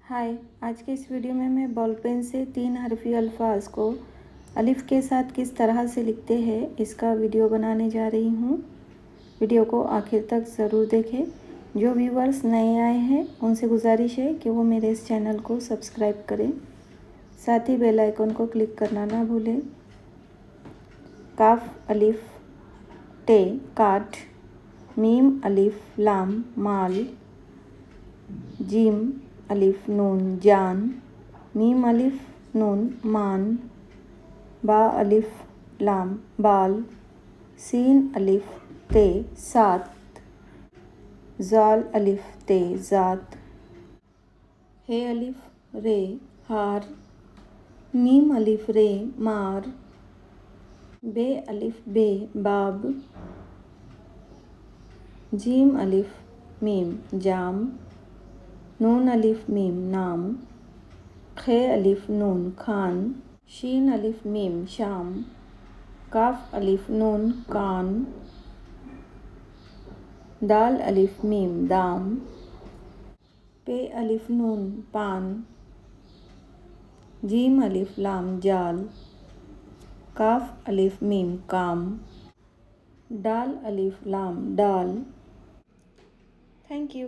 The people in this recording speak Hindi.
हाय। आज के इस वीडियो में मैं बॉल पेन से 3 हरफी अल्फाज को अलिफ के साथ किस तरह से लिखते हैं इसका वीडियो बनाने जा रही हूँ। वीडियो को आखिर तक ज़रूर देखें। जो व्यूवर्स नए आए हैं उनसे गुजारिश है कि वो मेरे इस चैनल को सब्सक्राइब करें, साथ ही बेल आइकन को क्लिक करना ना भूलें। काफ अलिफ टे काट, मीम अलिफ लाम माल, जीम अलिफ नून जान, मीम अलिफ नून मान, बा अलिफ लाम बाल, सीन अलिफ ते सात, जाल अलिफ ते जात, हे अलिफ रे हार, मीम अलिफ रे मार, बे अलिफ बे बाब, जीम अलिफ मीम जाम, नून अलिफ मीम नाम, खे अलिफ नून खान, शीन अलिफ मीम शाम, काफ अलिफ नून कान, दाल अलिफ मीम दाम, पे अलिफ नून पान, जीम अलिफ लाम जाल, काफ अलिफ मीम काम, दाल अलिफ लाम डाल। Thank you.